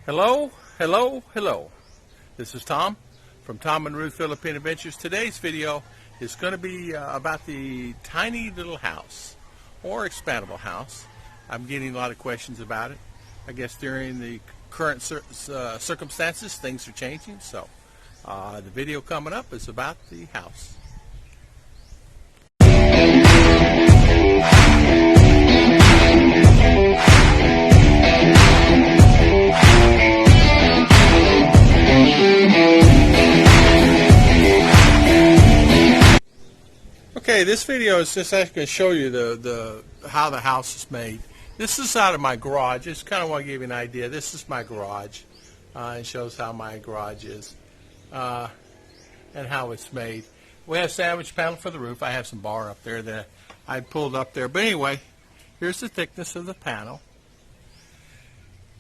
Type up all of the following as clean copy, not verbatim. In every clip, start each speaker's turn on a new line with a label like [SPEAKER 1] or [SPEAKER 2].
[SPEAKER 1] Hello, hello, hello. This is Tom from Tom and Ruth Philippine Adventures. Today's video is going to be about the tiny little house or expandable house. I'm getting a lot of questions about it. I guess during the current circumstances, things are changing. So the video coming up is about the house. Okay, this video is just actually going to show you how the house is made. This is out of my garage. Just kind of want to give you an idea. This is my garage. It shows how my garage is and how it's made. We have sandwich panel for the roof. I have some bar up there that I pulled up there. But anyway, here's the thickness of the panel.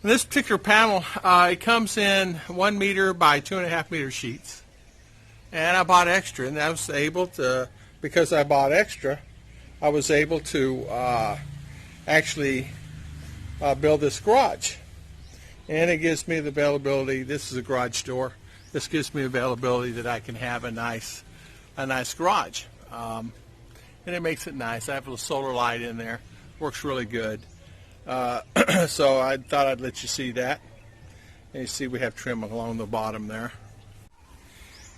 [SPEAKER 1] This particular panel, it comes in 1 meter by 2.5 meter sheets. And I bought extra, and I was able to, because I bought extra, I was able to actually build this garage. And it gives me the availability. This is a garage door. This gives me availability that I can have a nice garage. And it makes it nice. I have a little solar light in there. Works really good. So I thought I'd let you see that. And you see we have trim along the bottom there.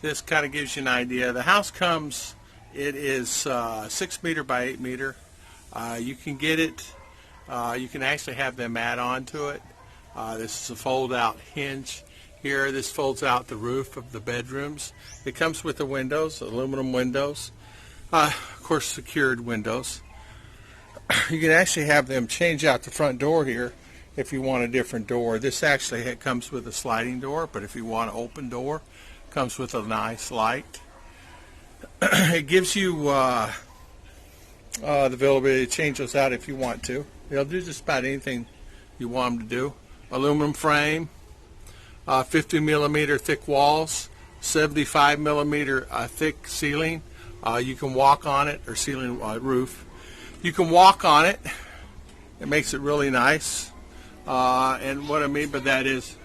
[SPEAKER 1] This kind of gives you an idea. The house comes, it is 6 meter by 8 meter. You can get it, you can actually have them add on to it. This is a fold out hinge here. This folds out the roof of the bedrooms. It comes with the windows, aluminum windows, of course secured windows. You can actually have them change out the front door here if you want a different door. This actually comes with a sliding door, but if you want an open door, it comes with a nice light. It gives you the availability to change those out if you want to. They'll do just about anything you want them to do. Aluminum frame, 50 millimeter thick walls, 75 millimeter thick ceiling. You can walk on it, or ceiling roof. You can walk on it. It makes it really nice. And what I mean by that is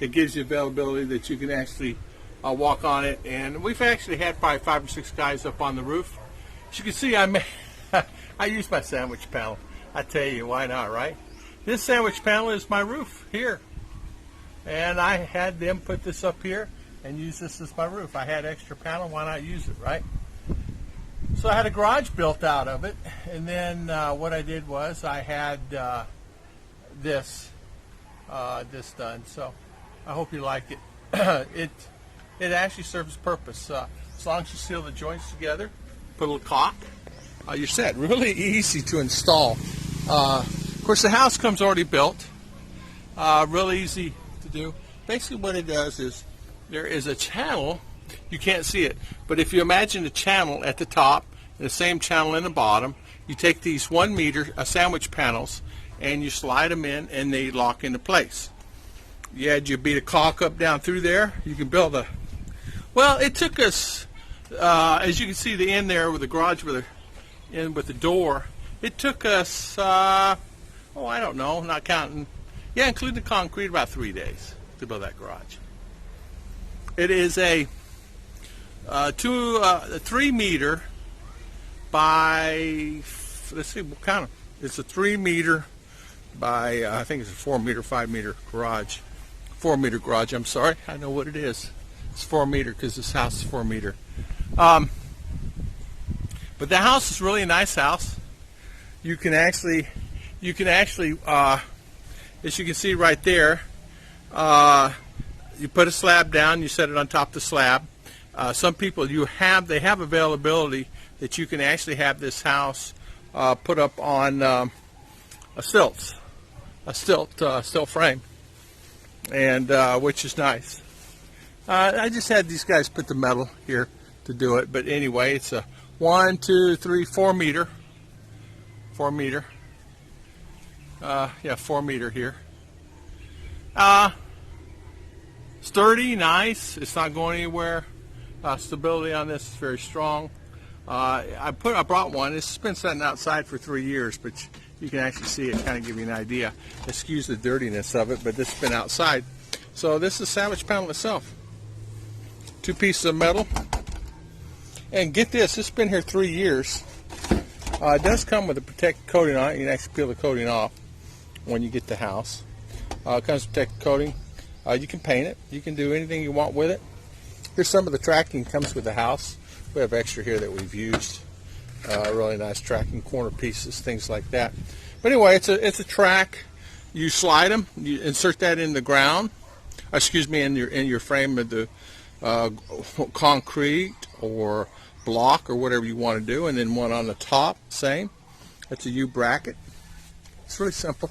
[SPEAKER 1] it gives you availability that you can actually walk on it. And we've actually had probably 5 or 6 guys up on the roof. As you can see, I use my sandwich panel. I tell you, why not, right? This sandwich panel is my roof here. And I had them put this up here and use this as my roof. I had extra panel, why not use it, right? So I had a garage built out of it, and then what I did was I had this done. So I hope you like it. It actually serves its purpose. As long as you seal the joints together, put a little caulk, you're set. Really easy to install. Of course, the house comes already built. Real easy to do. Basically, what it does is there is a channel. You can't see it, but if you imagine a channel at the top and the same channel in the bottom, you take these 1 meter sandwich panels and you slide them in and they lock into place. You add your bead of caulk up down through there. You can build a, well, it took us, as you can see the end there with the garage with the door, it took us, I don't know, not counting, yeah, including the concrete, about 3 days to build that garage. It is a 3 meter by, let's see, what kind of, it's a 3 meter by, I think it's a 4 meter, 5 meter garage. 4 meter garage, I'm sorry. I know what it is. It's 4 meter because this house is 4 meter. But the house is really a nice house. You can actually, as you can see right there, you put a slab down, you set it on top of the slab. Some people, they have availability that you can actually have this house put up on a stilt frame, and which is nice. I just had these guys put the metal here to do it, but anyway, it's a 1, 2, 3, 4 meter. 4 meter. Yeah, 4 meter here. Sturdy, nice. It's not going anywhere. Stability on this is very strong. I brought one. It's been sitting outside for 3 years, but you can actually see it, kind of give you an idea. Excuse the dirtiness of it, but this has been outside So this is the sandwich panel itself. 2 pieces of metal. And get this, it's been here 3 years. It does come with a protective coating on it. You can actually peel the coating off when you get the house. It comes with protective coating. You can paint it. You can do anything you want with it. Here's some of the tracking comes with the house. We have extra here that we've used. Really nice tracking, corner pieces, things like that. But anyway, it's a track. You slide them. You insert that in the ground. In your frame of the concrete or block or whatever you want to do, and then one on the top, same. That's a U bracket. It's really simple.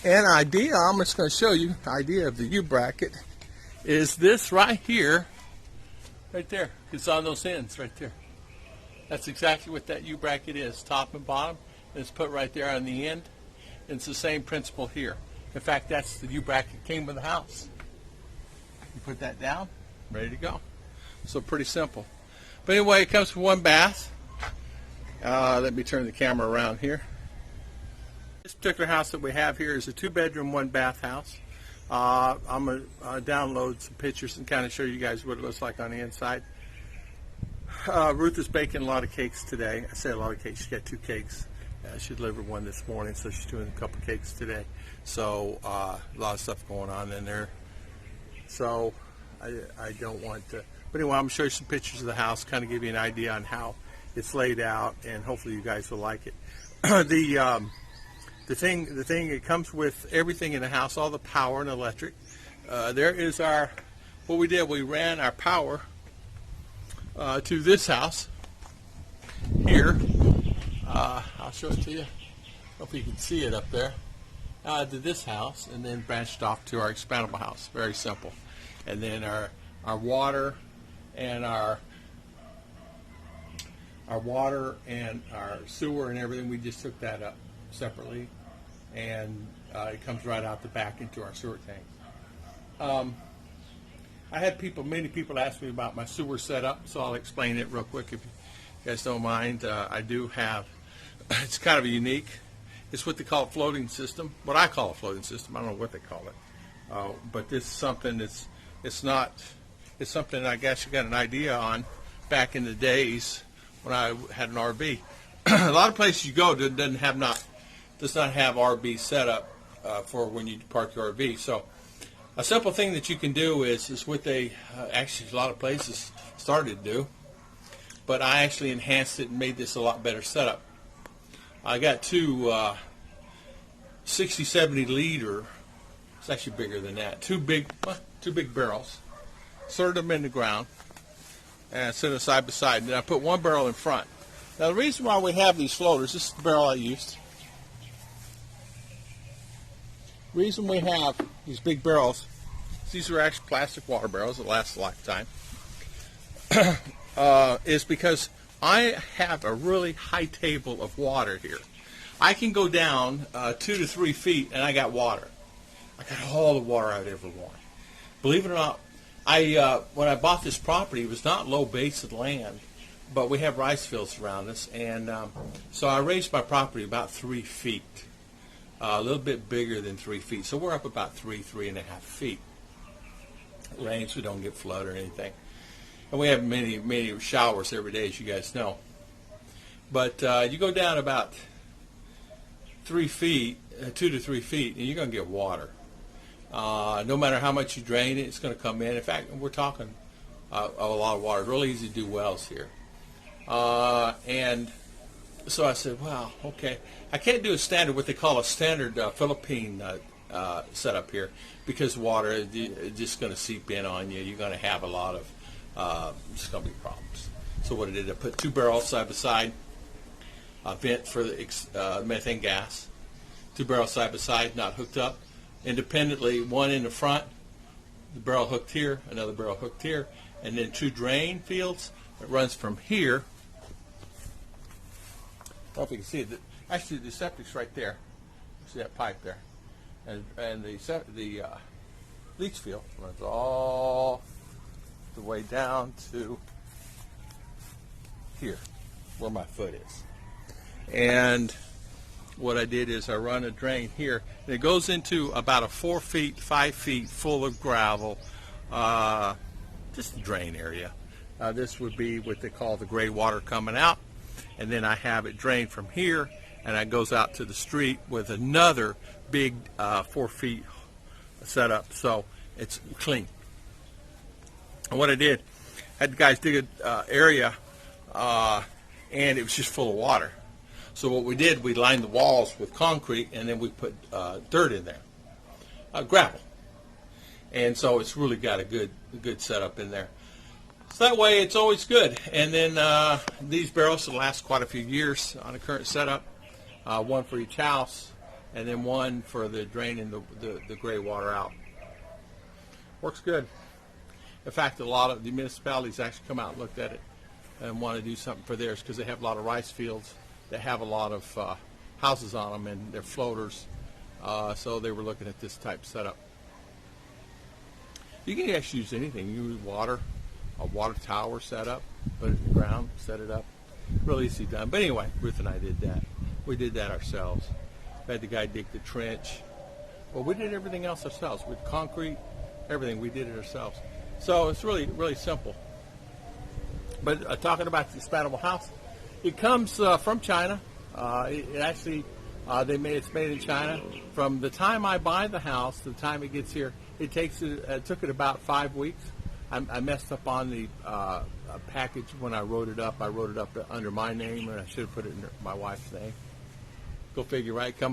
[SPEAKER 1] An idea, I'm just going to show you, the idea of the U bracket is this right here, right there. It's on those ends right there. That's exactly what that U bracket is, top and bottom, and it's put right there on the end. And it's the same principle here. In fact, that's the U bracket came with the house. You put that down, ready to go. So pretty simple. But anyway, it comes with 1 bath. Let me turn the camera around here. This particular house that we have here is a 2-bedroom, 1-bath house. I'm going to download some pictures and kind of show you guys what it looks like on the inside. Ruth is baking a lot of cakes today. I say a lot of cakes. She got 2 cakes. She delivered 1 this morning, so she's doing a couple cakes today. So a lot of stuff going on in there. So I don't want to. But anyway, I'm going to show you some pictures of the house, kind of give you an idea on how it's laid out, and hopefully you guys will like it. The thing, it comes with everything in the house, all the power and electric. There is what we did, we ran our power to this house here. I'll show it to you. Hope you can see it up there. To this house, and then branched off to our expandable house. Very simple. And then our water and our sewer and everything, we just took that up separately, and it comes right out the back into our sewer tank. I had many people ask me about my sewer setup, so I'll explain it real quick if you guys don't mind. I do have, it's kind of unique. It's what they call a floating system. What I call a floating system. I don't know what they call it. But this is something it's something I guess you got an idea on back in the days when I had an RV. A lot of places you go does not have RV set up for when you park your RV. So a simple thing that you can do is what they actually a lot of places started to do, but I actually enhanced it and made this a lot better setup. I got 2 60-70 liter. It's actually bigger than that. 2 big barrels. Inserted them in the ground and set them side by side. And then I put 1 barrel in front. Now the reason why we have these floaters, this is the barrel I used. The reason we have these big barrels, these are actually plastic water barrels that last a lifetime, is because I have a really high table of water here. I can go down 2 to 3 feet and I got water. I got all the water I'd ever want. Believe it or not, when I bought this property, it was not low basin land, but we have rice fields around us, and so I raised my property about 3 feet, a little bit bigger than 3 feet. So we're up about 3.5 feet. It rains, we don't get flood or anything. And we have many showers every day, as you guys know. But you go down about 3 feet, 2 to 3 feet, and you're going to get water. No matter how much you drain it, it's going to come in. In fact, we're talking a lot of water. It's really easy to do wells here. And so I said, wow, okay. I can't do what they call a standard Philippine setup here, because water is just going to seep in on you. You're going to have a lot of, just going to be problems. So what I did, I put 2 barrels side by side, a vent for the methane gas, 2 barrels side by side, not hooked up, independently, one in the front, the barrel hooked here, another barrel hooked here, and then 2 drain fields that runs from here. I don't know if you can see it. Actually, the septic's right there. See that pipe there, and the leach field runs all the way down to here, where my foot is. And what I did is I run a drain here, and it goes into about a 4 feet, 5 feet full of gravel, just a drain area. This would be what they call the gray water coming out, and then I have it drained from here, and it goes out to the street with another big 4 feet setup, so it's clean. And what I did, I had the guys dig an area, and it was just full of water. So what we did, we lined the walls with concrete, and then we put dirt in there, gravel. And so it's really got a good setup in there. So that way it's always good. And then these barrels will last quite a few years on the current setup. One for each house, and then one for the draining the gray water out. Works good. In fact, a lot of the municipalities actually come out and looked at it and want to do something for theirs because they have a lot of rice fields that have a lot of houses on them, and they're floaters. So they were looking at this type setup. You can actually use anything. You use water, a water tower set up, put it in the ground, set it up. Really easy done. But anyway, Ruth and I did that. We did that ourselves. We had the guy dig the trench. Well, we did everything else ourselves with concrete, everything. We did it ourselves. So it's really, really simple. But talking about the expandable house, it comes from China. It actually, it's made in China. From the time I buy the house to the time it gets here, it took it about 5 weeks. I messed up on the package when I wrote it up. I wrote it up under my name, and I should have put it in my wife's name. Go figure, right? I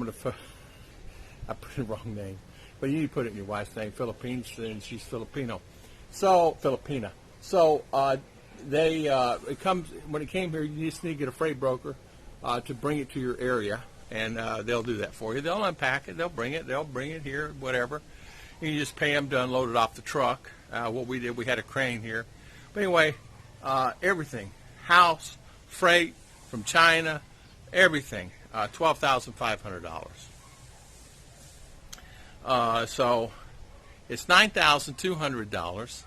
[SPEAKER 1] put the wrong name. But you need to put it in your wife's name, Philippine, and she's Filipino. So, Filipina. So, it comes, when it came here, you just need to get a freight broker to bring it to your area, and they'll do that for you. They'll unpack it, they'll bring it here, whatever. And you just pay them to unload it off the truck. What we did, we had a crane here. But anyway, everything, house, freight from China, everything, $12,500. So it's $9,200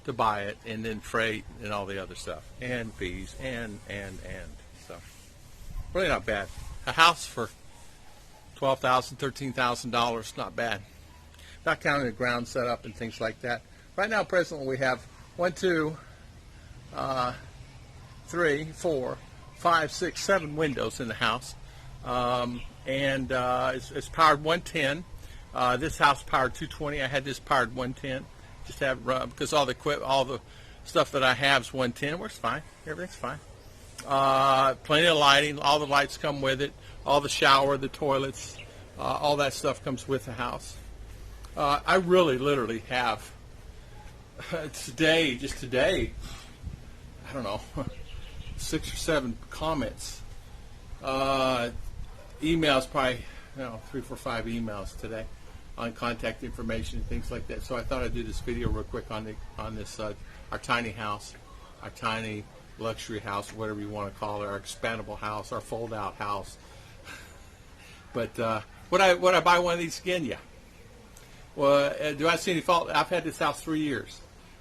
[SPEAKER 1] to buy it, and then freight and all the other stuff, and fees, and so really not bad. A house for $12,000, $13,000, not bad. Not counting the ground setup and things like that. Right now, presently, we have 1, 2, 3, 4, 5, 6, 7 windows in the house, and it's powered 110. This house powered 220. I had this powered 110. Just have it run because all the stuff that I have is 110. Works fine. Everything's fine. Plenty of lighting. All the lights come with it. All the shower, the toilets, all that stuff comes with the house. I really, literally have just today, I don't know, 6 or 7 comments. Emails, probably, 3, 4, 5 emails today on contact information and things like that. So I thought I'd do this video real quick on this our tiny house, our tiny luxury house, whatever you want to call it, our expandable house, our fold-out house. But would I buy one of these again? Yeah. Well, do I see any fault? I've had this house 3 years.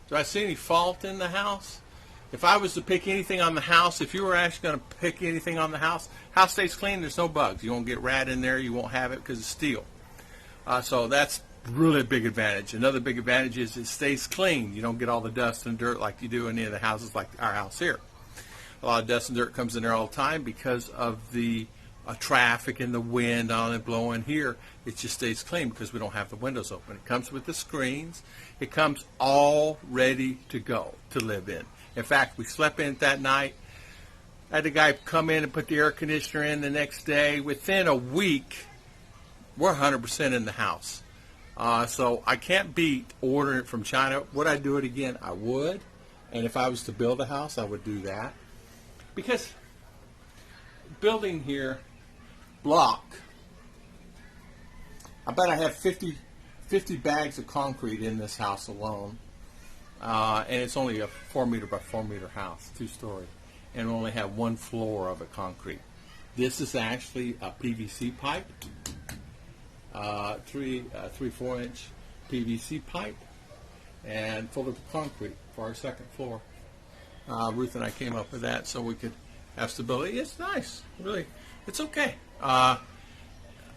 [SPEAKER 1] Do I see any fault in the house? If I was to pick anything on the house, if you were actually going to pick anything on the house stays clean. There's no bugs. You won't get rat in there. You won't have it because it's steel. So that's really a big advantage. Another big advantage is it stays clean. You don't get all the dust and dirt like you do in any of the houses like our house here. A lot of dust and dirt comes in there all the time because of the traffic and the wind on it blowing here. It just stays clean because we don't have the windows open. It comes with the screens. It comes all ready to go to live in. In fact, we slept in it that night. I had a guy come in and put the air conditioner in the next day. Within a week, we're 100% in the house. So I can't beat ordering it from China. Would I do it again? I would. And if I was to build a house, I would do that. Because building here, block, I bet I have 50 bags of concrete in this house alone. And it's only a 4 meter by 4 meter house, 2-story. And we only have 1 floor of it concrete. This is actually a PVC pipe. 3-4 inch PVC pipe and full of concrete for our second floor. Ruth and I came up with that so we could have stability. It's nice, really. It's okay.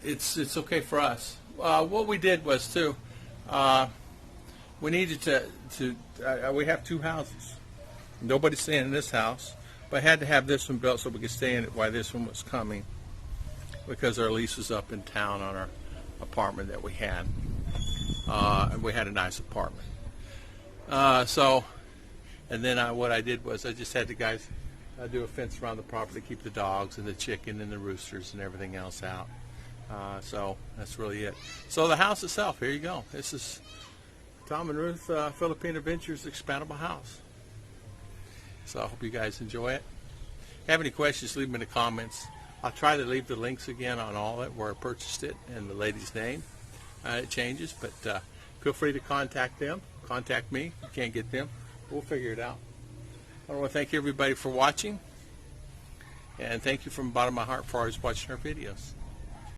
[SPEAKER 1] it's okay for us. What we did was too, we needed to we have two houses. Nobody's staying in this house, but had to have this one built so we could stay in it while this one was coming, because our lease was up in town on our apartment that we had, and we had a nice apartment. And then what I did was I just had the guys do a fence around the property to keep the dogs and the chicken and the roosters and everything else out. So that's really it. So the house itself, here you go. This is Tom and Ruth Philippine Adventures Expandable House. So I hope you guys enjoy it. If you have any questions, leave them in the comments. I'll try to leave the links again on all that where I purchased it and the lady's name. It changes, but feel free to contact them. Contact me. If you can't get them, we'll figure it out. I want to thank everybody for watching, and thank you from the bottom of my heart for always watching our videos.